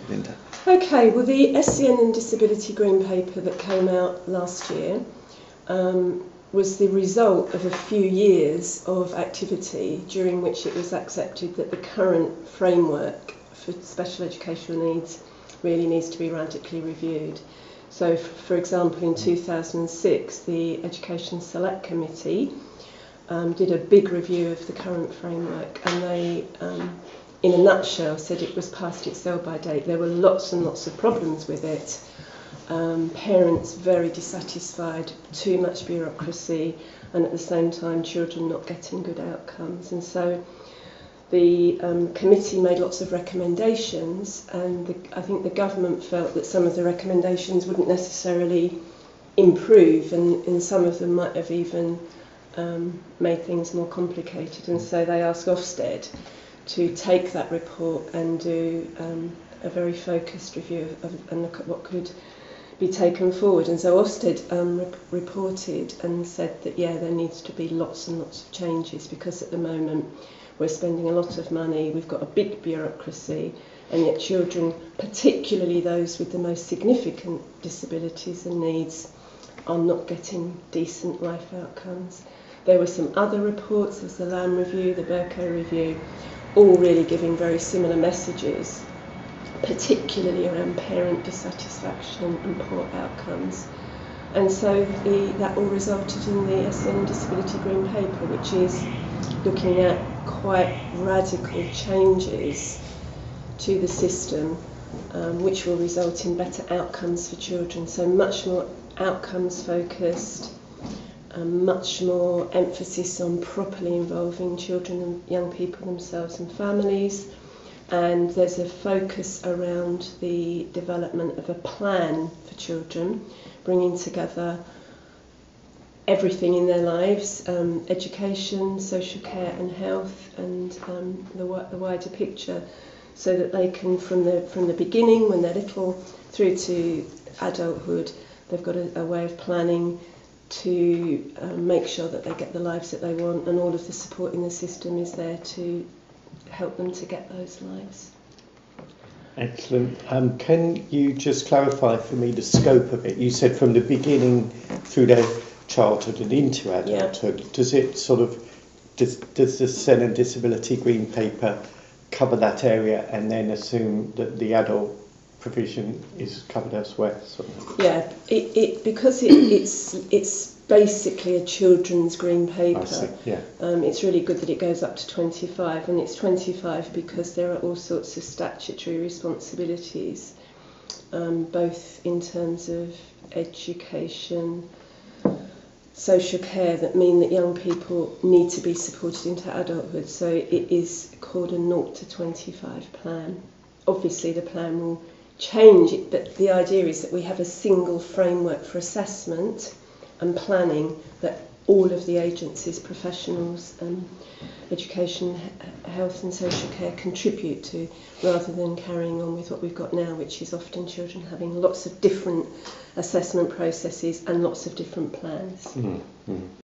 Linda? Okay, well the SEN and Disability Green Paper that came out last year was the result of a few years of activity during which it was accepted that the current framework for special educational needs really needs to be radically reviewed. So, for example, in 2006, the Education Select Committee did a big review of the current framework, and they, in a nutshell, said it was past its sell-by date. There were lots and lots of problems with it. Parents very dissatisfied, too much bureaucracy, and at the same time children not getting good outcomes. And so the committee made lots of recommendations, and I think the government felt that some of the recommendations wouldn't necessarily improve, and some of them might have even made things more complicated. And so they asked Ofsted to take that report and do a very focused review and look at what could be taken forward. And so Ofsted reported and said that there needs to be lots and lots of changes, because at the moment we're spending a lot of money, we've got a big bureaucracy, and yet children, particularly those with the most significant disabilities and needs, are not getting decent life outcomes. There were some other reports, there's the Lamb Review, the Burko Review, all really giving very similar messages, particularly around parent dissatisfaction and poor outcomes. And so that all resulted in the SEN Disability Green Paper, which is looking at quite radical changes to the system, which will result in better outcomes for children. So much more outcomes focused, much more emphasis on properly involving children and young people themselves and families. And there's a focus around the development of a plan for children, bringing together everything in their lives, education, social care and health, and the wider picture, so that they can, from the beginning, when they're little, through to adulthood, they've got a way of planning to make sure that they get the lives that they want, and all of the support in the system is there to help them to get those lives. Excellent. Can you just clarify for me the scope of it? You said from the beginning through their childhood and into adulthood. Yeah. Does it does the SEN and Disability Green Paper cover that area and then assume that the adult provision is covered elsewhere? Yeah, because it's basically a children's green paper. I see, yeah. It's really good that it goes up to 25, and it's 25 because there are all sorts of statutory responsibilities, both in terms of education, social care, that mean that young people need to be supported into adulthood. So it is called a 0 to 25 plan. Obviously the plan will change it, but the idea is that we have a single framework for assessment and planning that all of the agencies, professionals, education, health and social care contribute to, rather than carrying on with what we've got now, which is often children having lots of different assessment processes and lots of different plans. Mm-hmm.